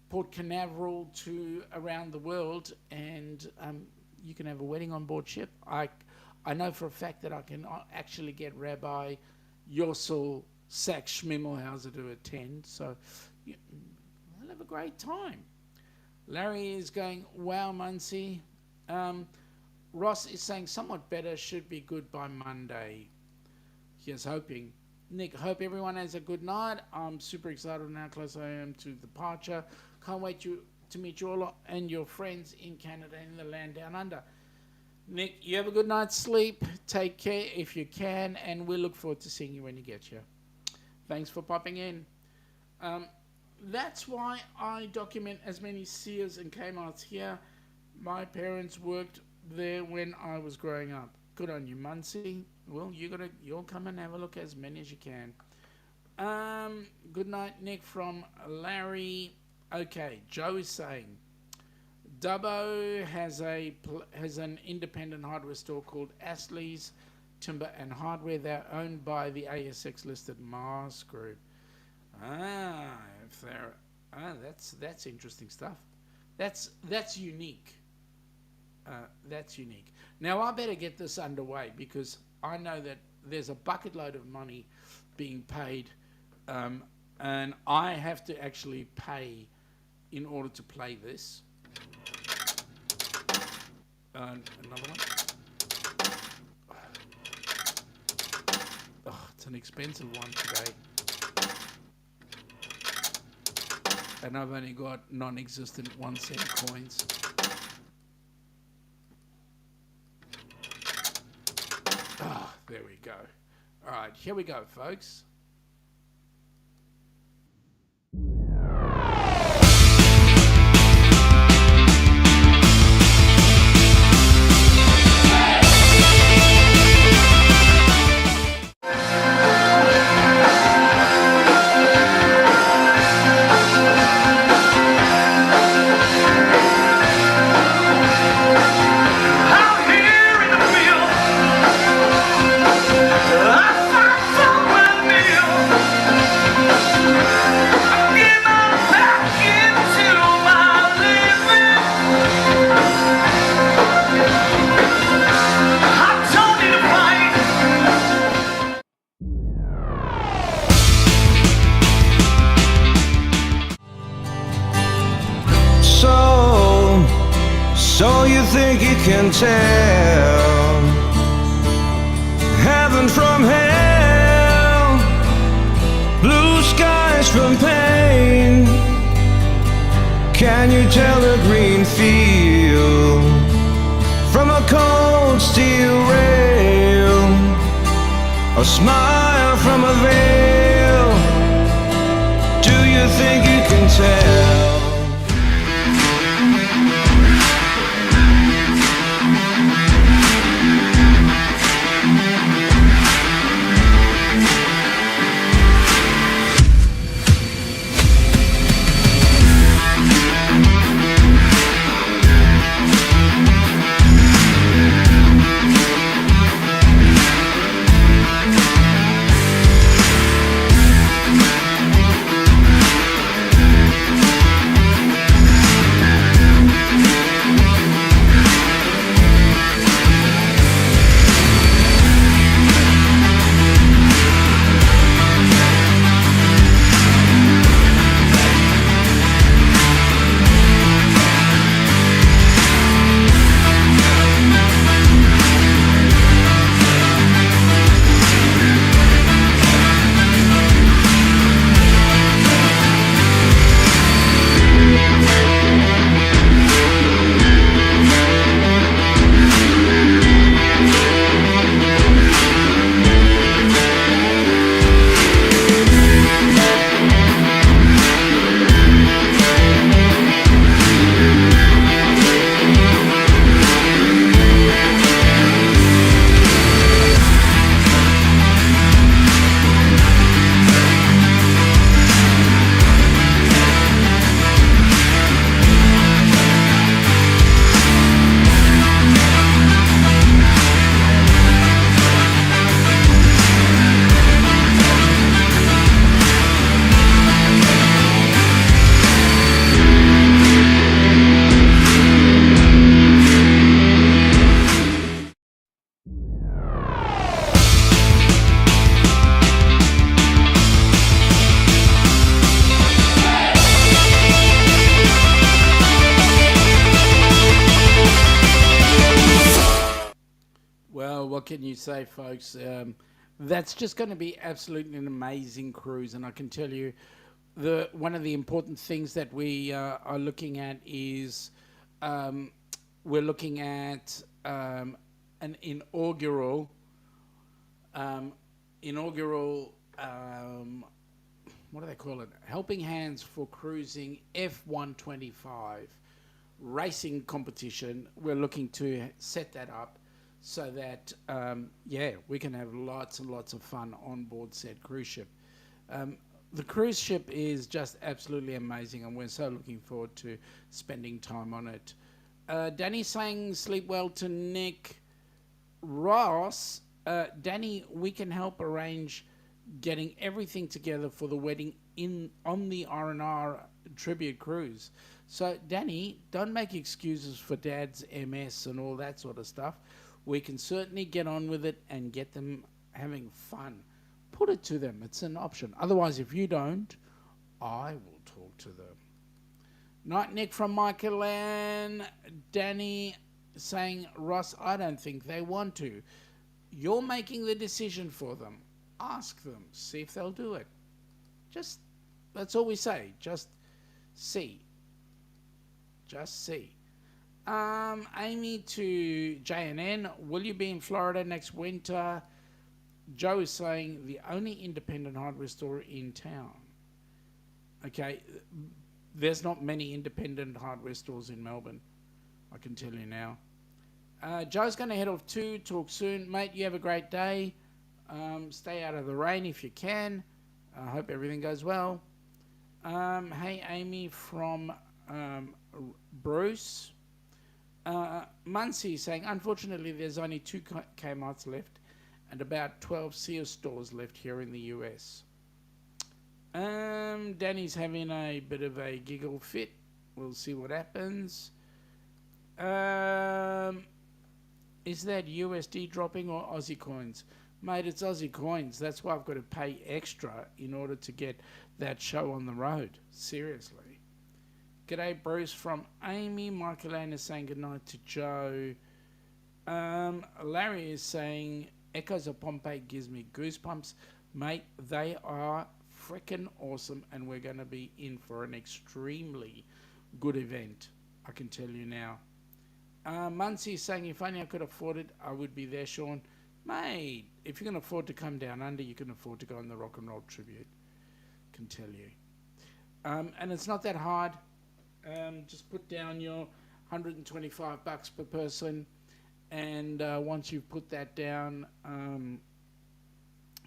Port Canaveral to around the world, and you can have a wedding on board ship. I know for a fact that I can actually get Rabbi Yossel Sachs Schmimmelhauser to attend, so I'll have a great time. Larry is going, wow, Muncie. Ross is saying somewhat better, should be good by Monday. Here's hoping. Nick, hope everyone has a good night. I'm super excited on how close I am to departure. Can't wait to meet you all and your friends in Canada and the land down under. Nick, you have a good night's sleep. Take care if you can, and we'll look forward to seeing you when you get here. Thanks for popping in. That's why I document as many Sears and Kmarts here. My parents worked there when I was growing up. Good on you, Muncie. Well, you'll come and have a look as many as you can. Good night, Nick, from Larry. Okay, Joe is saying Dubbo has an independent hardware store called Astley's Timber and Hardware. They're owned by the ASX listed Mars Group. That's interesting stuff. That's unique. That's unique. Now I better get this underway because I know that there's a bucket load of money being paid, and I have to actually pay in order to play this. Another one. Oh, it's an expensive one today. And I've only got non-existent 1-cent coins. Ah, there we go. All right, here we go, folks. So you think you can tell heaven from hell, blue skies from pain? Can you tell a green field from a cold steel rail, a smile from a veil? Do you think you can tell? what can you say, folks? That's just going to be absolutely an amazing cruise, and I can tell you, one of the important things that we are looking at is we're looking at an inaugural what do they call it? Helping Hands for Cruising F125 racing competition. We're looking to set that up so that we can have lots and lots of fun on board said cruise ship. The cruise ship is just absolutely amazing, and we're so looking forward to spending time on it. Danny saying sleep well to Nick. Ross, Danny, we can help arrange getting everything together for the wedding on the RNR Tribute Cruise. So, Danny, don't make excuses for Dad's MS and all that sort of stuff. We can certainly get on with it and get them having fun. Put it to them. It's an option. Otherwise, if you don't, I will talk to them. Night Nick from Michael and Danny saying, Ross, I don't think they want to. You're making the decision for them. Ask them. See if they'll do it. Just, that's all we say. Just see. Just see. Amy to JNN, will you be in Florida next winter? Joe is saying the only independent hardware store in town. Okay, there's not many independent hardware stores in Melbourne, I can tell you now. Joe's going to head off too. Talk soon. Mate, you have a great day. Stay out of the rain if you can. I hope everything goes well. Hey, Amy from Bruce. Muncie saying, unfortunately, there's only 2 Kmarts left and about 12 Sears stores left here in the U.S. Danny's having a bit of a giggle fit. We'll see what happens. Is that USD dropping or Aussie coins? Mate, it's Aussie coins. That's why I've got to pay extra in order to get that show on the road. Seriously. G'day, Bruce from Amy. Michael Ann is saying goodnight to Joe. Larry is saying, Echoes of Pompeii gives me goosebumps. Mate, they are freaking awesome, and we're going to be in for an extremely good event. I can tell you now. Muncie is saying, if only I could afford it, I would be there, Sean. Mate, if you can afford to come down under, you can afford to go on the Rock and Roll Tribute. Can tell you. And it's not that hard. Just put down your $125 per person, and once you've put that down,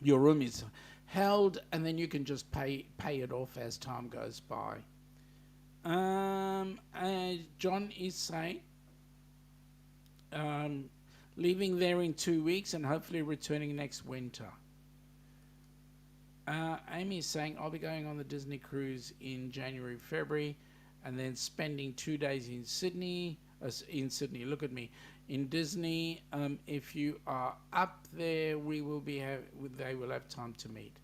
your room is held, and then you can just pay it off as time goes by. John is saying leaving there in 2 weeks and hopefully returning next winter. Amy is saying, I'll be going on the Disney cruise in January, February, and then spending 2 days in Sydney. Look at me. In Disney, if you are up there, they will have time to meet.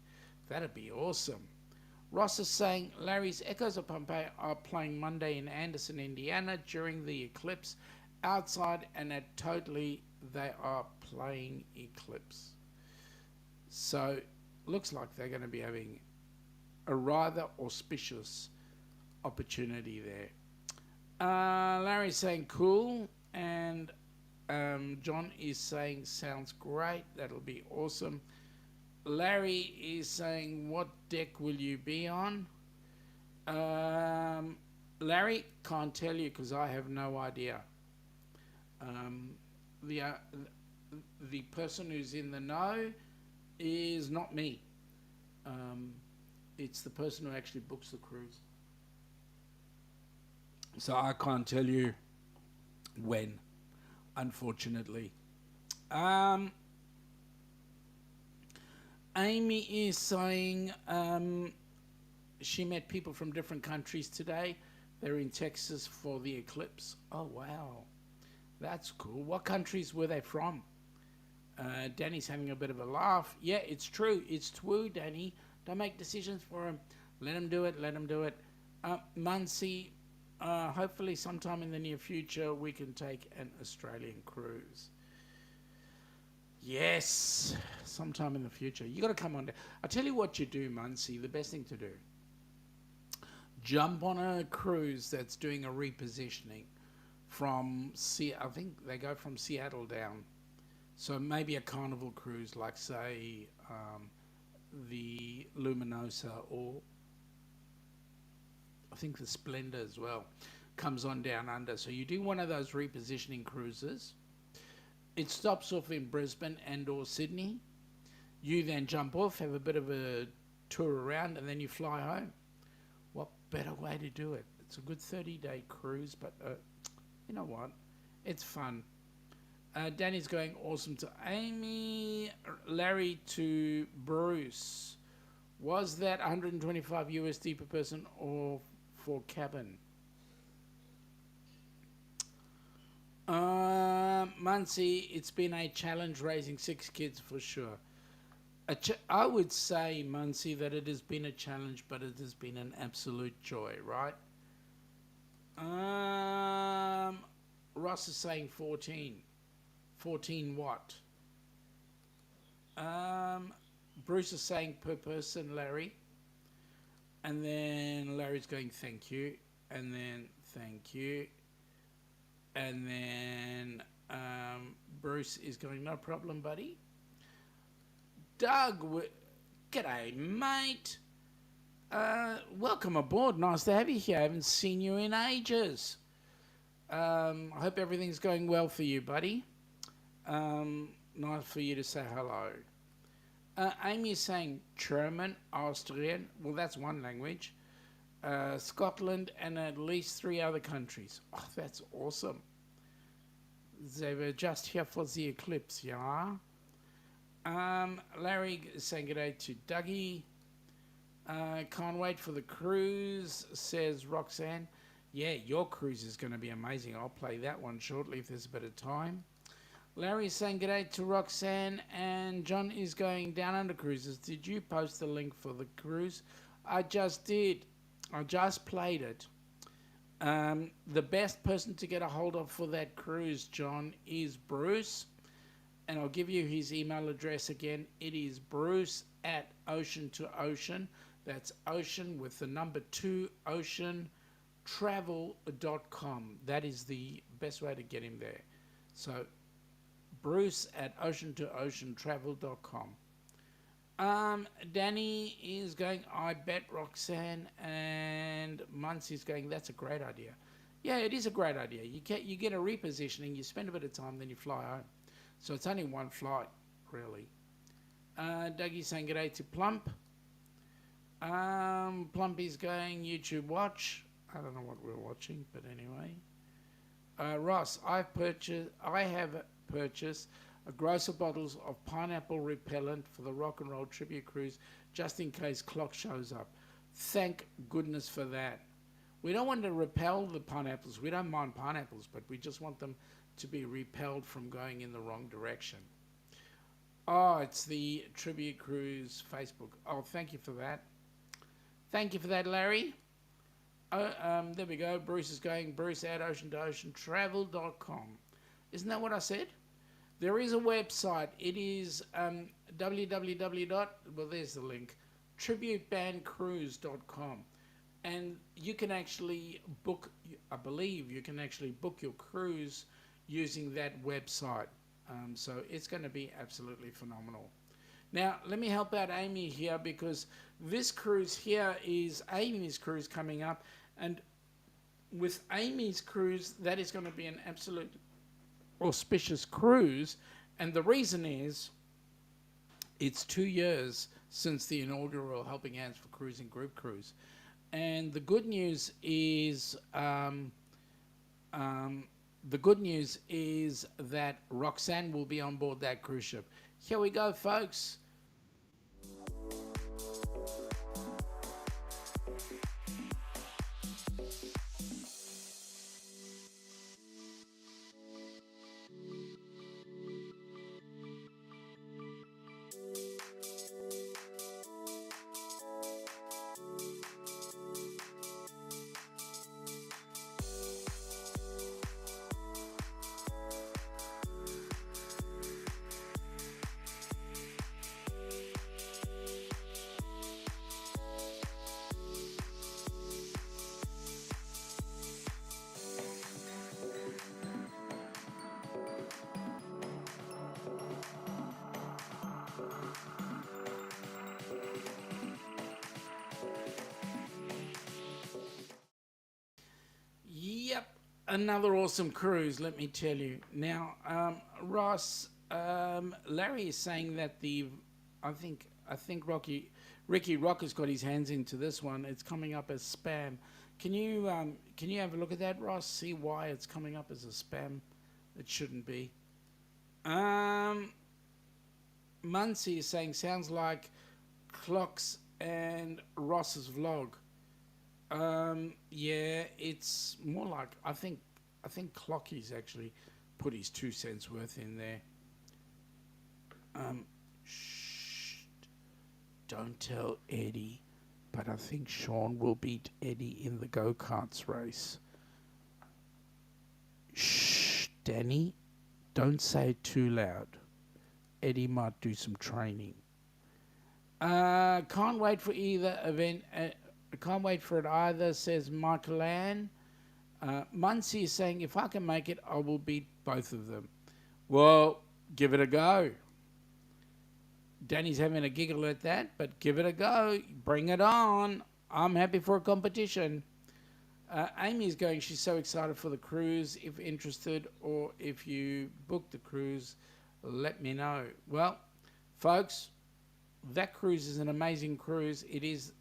That'd be awesome. Ross is saying, Larry's Echoes of Pompeii are playing Monday in Anderson, Indiana during the eclipse outside, and they are playing Eclipse. So, looks like they're going to be having a rather auspicious opportunity there. Larry's saying cool, and John is saying sounds great. That'll be awesome. Larry is saying, what deck will you be on? Larry, can't tell you because I have no idea. The person who's in the know is not me. It's the person who actually books the cruise. So I can't tell you when, unfortunately. Amy is saying she met people from different countries today. They're in Texas for the eclipse. Oh, wow. That's cool. What countries were they from? Danny's having a bit of a laugh. Yeah, it's true. It's true, Danny. Don't make decisions for him. Let him do it. Let him do it. Muncie, hopefully sometime in the near future we can take an Australian cruise. Yes, sometime in the future. You got to come on down. I'll tell you what you do, Muncie. The best thing to do: jump on a cruise that's doing a repositioning from I think they go from Seattle down. So maybe a carnival cruise, like say the Luminosa, or I think the Splendor as well, comes on down under. So you do one of those repositioning cruises. It stops off in Brisbane and or Sydney. You then jump off, have a bit of a tour around, and then you fly home. What better way to do it? It's a good 30-day cruise, but you know what? It's fun. Danny's going awesome to Amy. Larry to Bruce. Was that 125 USD per person or for cabin? Muncie, it's been a challenge raising 6 kids for sure. I would say, Muncie, that it has been a challenge, but it has been an absolute joy, right? Ross is saying 14. 14 what? Bruce is saying per person, Larry. And then Larry's going, thank you. And then, thank you. And then Bruce is going, no problem, buddy. Doug, g'day, mate. Welcome aboard. Nice to have you here. I haven't seen you in ages. I hope everything's going well for you, buddy. Nice for you to say hello. Amy is saying German, Austrian. Well, that's one language. Scotland and at least 3 other countries. Oh, that's awesome. They were just here for the eclipse, yeah? Larry is saying good day to Dougie. Can't wait for the cruise, says Roxanne. Yeah, your cruise is going to be amazing. I'll play that one shortly if there's a bit of time. Larry is saying good day to Roxanne, and John is going down under cruises. Did you post the link for the cruise? I just did. I just played it. The best person to get a hold of for that cruise, John, is Bruce. And I'll give you his email address again. It is Bruce at Ocean to Ocean. That's ocean with the number 2, oceantravel.com. That is the best way to get him there. So Bruce at oceantrvel.com. Danny is going, I bet Roxanne, and Muncie's going, that's a great idea. Yeah, it is a great idea. You get a repositioning, you spend a bit of time, then you fly home. So it's only one flight, really. Dougie's saying good day to Plump. Plumpy's going YouTube watch. I don't know what we're watching, but anyway. Ross, I have purchased a gross of bottles of pineapple repellent for the Rock and Roll Tribute Cruise, just in case Clock shows up. Thank goodness for that. We don't want to repel the pineapples. We don't mind pineapples, but we just want them to be repelled from going in the wrong direction. Oh, it's the Tribute Cruise Facebook. Oh, thank you for that. Thank you for that, Larry. There we go. Bruce is going, Bruce at ocean-to-ocean-travel.com. Isn't that what I said? There is a website. It is well, there's the link, tributebandcruise.com. And you can actually book, I believe you can actually book your cruise using that website. So it's going to be absolutely phenomenal. Now, let me help out Amy here, because this cruise here is Amy's cruise coming up. And with Amy's cruise, that is going to be an absolute auspicious cruise. And the reason is, it's 2 years since the inaugural Helping Hands for Cruising group cruise. And the good news is, that Roxanne will be on board that cruise ship. Here we go, folks. Another awesome cruise, let me tell you. Now, Ross, Larry is saying that I think Ricky Rock has got his hands into this one. It's coming up as spam. Can you have a look at that, Ross? See why it's coming up as a spam? It shouldn't be. Muncie is saying sounds like Clocks and Ross's vlog. Yeah, it's more like I think Clocky's actually put his 2 cents worth in there. Shh, don't tell Eddie, but I think Sean will beat Eddie in the go-karts race. Shh, Danny, don't say it too loud. Eddie might do some training. Can't wait for either event. Can't wait for it either, says Michael Ann. Muncie is saying, if I can make it, I will beat both of them. Well, give it a go. Danny's having a giggle at that, but give it a go. Bring it on. I'm happy for a competition. Amy's going, she's so excited for the cruise. If interested or if you book the cruise, let me know. Well, folks, that cruise is an amazing cruise. It is,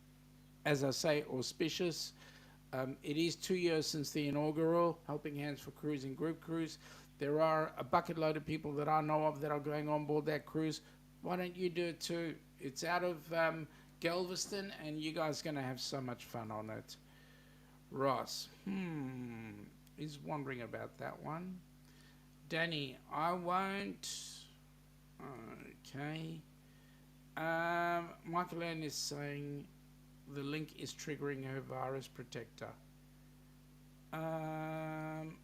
as I say, auspicious. It is 2 years since the inaugural Helping Hands for Cruising Group Cruise. There are a bucket load of people that I know of that are going on board that cruise. Why don't you do it too? It's out of Galveston, and you guys are going to have so much fun on it. Ross, is wondering about that one. Danny, I won't. Okay. Michael Ann is saying the link is triggering her virus protector.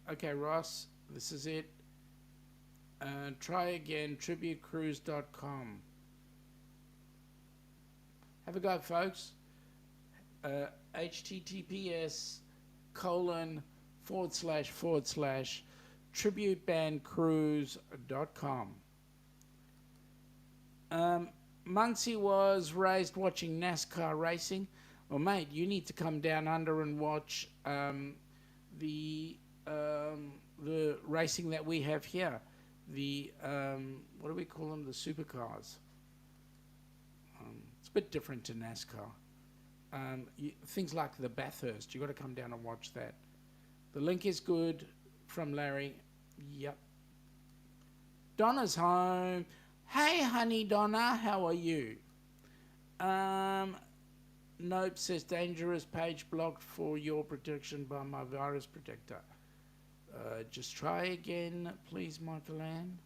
Okay, Ross, this is it. Try again, tributecruise.com. Have a go, folks. https://tributebandcruise.com. Muncie was raised watching NASCAR racing. Well, mate, you need to come down under and watch the racing that we have here. The what do we call them? The supercars. It's a bit different to NASCAR. Things like the Bathurst. You got to come down and watch that. The link is good from Larry. Yep. Donna's home. Hey, honey, Donna, how are you? Nope, says dangerous page blocked for your protection by my virus protector. Just try again, please, Michael Ann.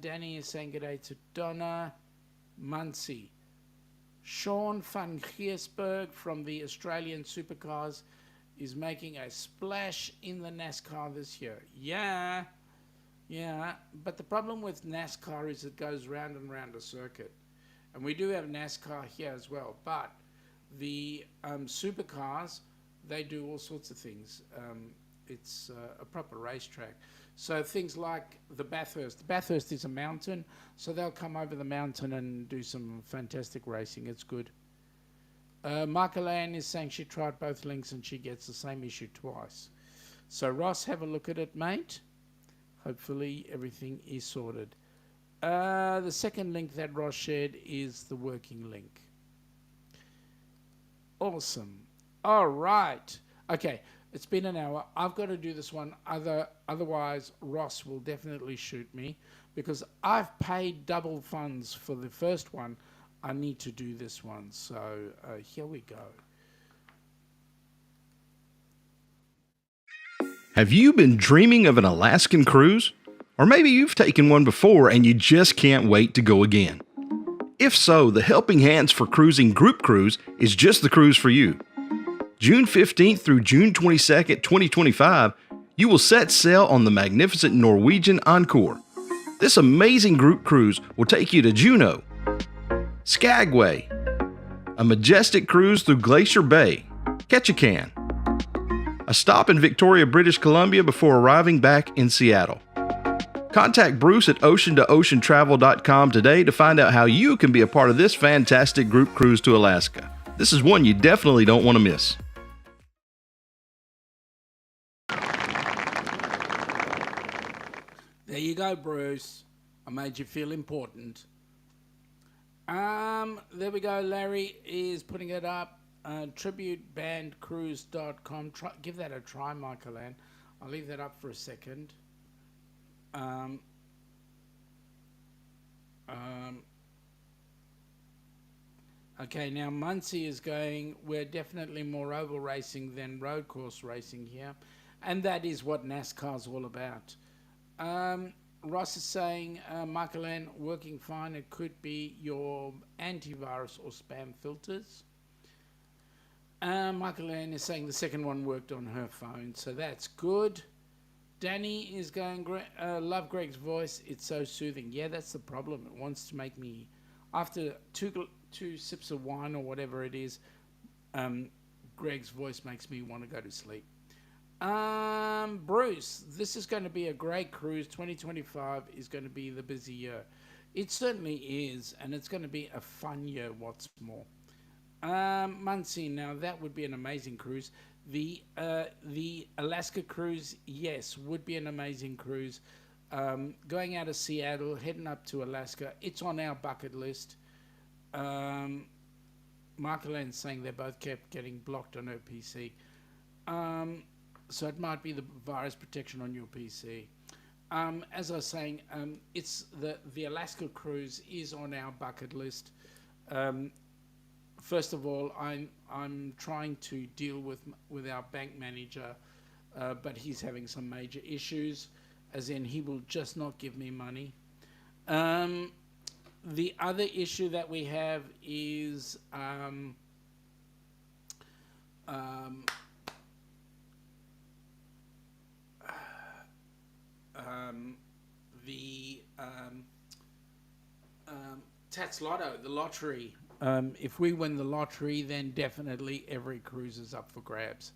Danny is saying good day to Donna. Muncie. Sean van Giersberg from the Australian Supercars is making a splash in the NASCAR this year. Yeah, but the problem with NASCAR is it goes round and round a circuit. And we do have NASCAR here as well, but the supercars, they do all sorts of things. It's a proper racetrack. So things like the Bathurst. The Bathurst is a mountain, so they'll come over the mountain and do some fantastic racing. It's good. Michael Ann is saying she tried both links and she gets the same issue twice. So Ross, have a look at it, mate. Hopefully everything is sorted. The second link that Ross shared is the working link. Awesome. All right. Okay, it's been an hour. I've got to do this one. Otherwise, Ross will definitely shoot me because I've paid double funds for the first one. I need to do this one. So here we go. Have you been dreaming of an Alaskan cruise? Or maybe you've taken one before and you just can't wait to go again. If so, the Helping Hands for Cruising Group Cruise is just the cruise for you. June 15th through June 22nd, 2025, you will set sail on the magnificent Norwegian Encore. This amazing group cruise will take you to Juneau, Skagway, a majestic cruise through Glacier Bay, Ketchikan, a stop in Victoria, British Columbia before arriving back in Seattle. Contact Bruce at ocean2oceantravel.com today to find out how you can be a part of this fantastic group cruise to Alaska. This is one you definitely don't want to miss. There you go, Bruce. I made you feel important. There we go. Larry is putting it up. Tributebandcruise.com. Give that a try, Michael Ann. I'll leave that up for a second. Okay, now Muncie is going, we're definitely more oval racing than road course racing here. And that is what NASCAR's all about. Ross is saying, Michael Ann, working fine. It could be your antivirus or spam filters. Michael Ann is saying the second one worked on her phone, so that's good. Danny is going, love Greg's voice. It's so soothing. Yeah, that's the problem. It wants to make me, after two sips of wine or whatever it is, Greg's voice makes me want to go to sleep. Bruce, this is going to be a great cruise. 2025 is going to be the busy year. It certainly is, and it's going to be a fun year, what's more. Muncie, now that would be an amazing cruise. The Alaska cruise, yes, would be an amazing cruise. Going out of Seattle, heading up to Alaska, it's on our bucket list. Michael Ann's saying they both kept getting blocked on her PC. So it might be the virus protection on your PC. As I was saying, it's the Alaska cruise is on our bucket list. First of all, I'm trying to deal with our bank manager, but he's having some major issues, as in he will just not give me money. The other issue that we have is the Tats Lotto, the lottery. If we win the lottery, then definitely every cruise is up for grabs.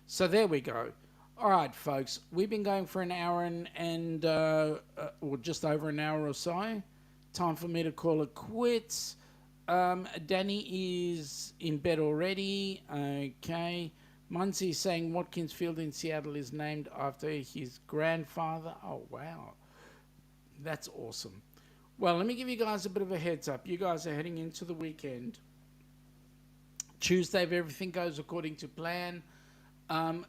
So there we go. All right, folks, we've been going for an hour and or just over an hour or so. Time for me to call it quits. Danny is in bed already. Okay. Muncie saying Watkins Field in Seattle is named after his grandfather. Oh, wow. That's awesome. Well, let me give you guys a bit of a heads up. You guys are heading into the weekend. Tuesday, if everything goes according to plan, the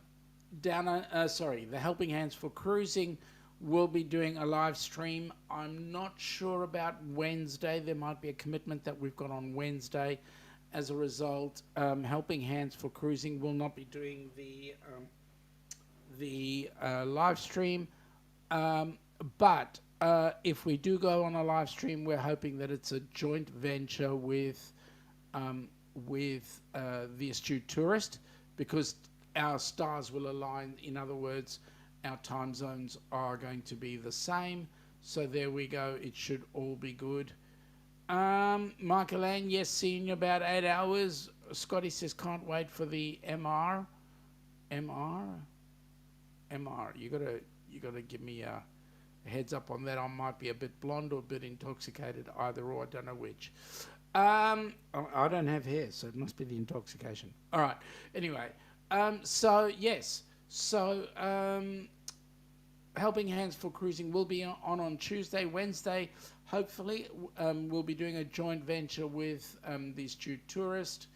Helping Hands for Cruising will be doing a live stream. I'm not sure about Wednesday. There might be a commitment that we've got on Wednesday. As a result, Helping Hands for Cruising will not be doing the live stream. But if we do go on a live stream, we're hoping that it's a joint venture with the Astute Tourist, because our stars will align. In other words, our time zones are going to be the same. So there we go. It should all be good. Michael Ann, yes, see you in about 8 hours. Scotty says can't wait for the MR. You gotta give me a heads up on that. I might be a bit blonde or a bit intoxicated, either or. I don't know which. I don't have hair, so it must be the intoxication. All right. Anyway, so yes, so Helping Hands for Cruising will be on Tuesday, Wednesday. Hopefully, we'll be doing a joint venture with the Astute Tourist,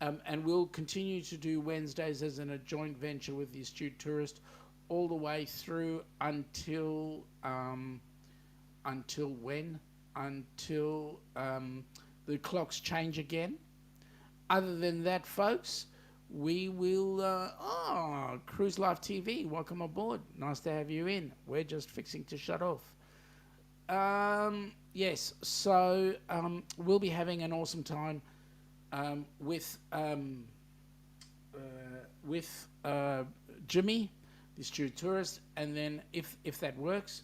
and we'll continue to do Wednesdays as in a joint venture with the Astute Tourist all the way through until when? Until the clocks change again. Other than that, folks, we will... Cruise Life TV, welcome aboard. Nice to have you in. We're just fixing to shut off. Yes, so we'll be having an awesome time with Jimmy, the Astute Tourist, and then if that works,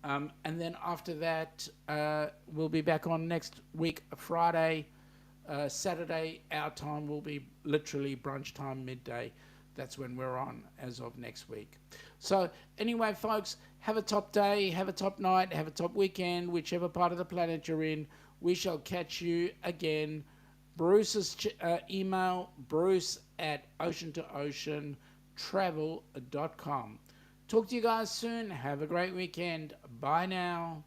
and then after that we'll be back on next week, Friday, Saturday. Our time will be literally brunch time, midday. That's when we're on as of next week. So anyway, folks, have a top day, have a top night, have a top weekend, whichever part of the planet you're in. We shall catch you again. Bruce's email, bruce@oceantooceantravel.com. Talk to you guys soon. Have a great weekend. Bye now.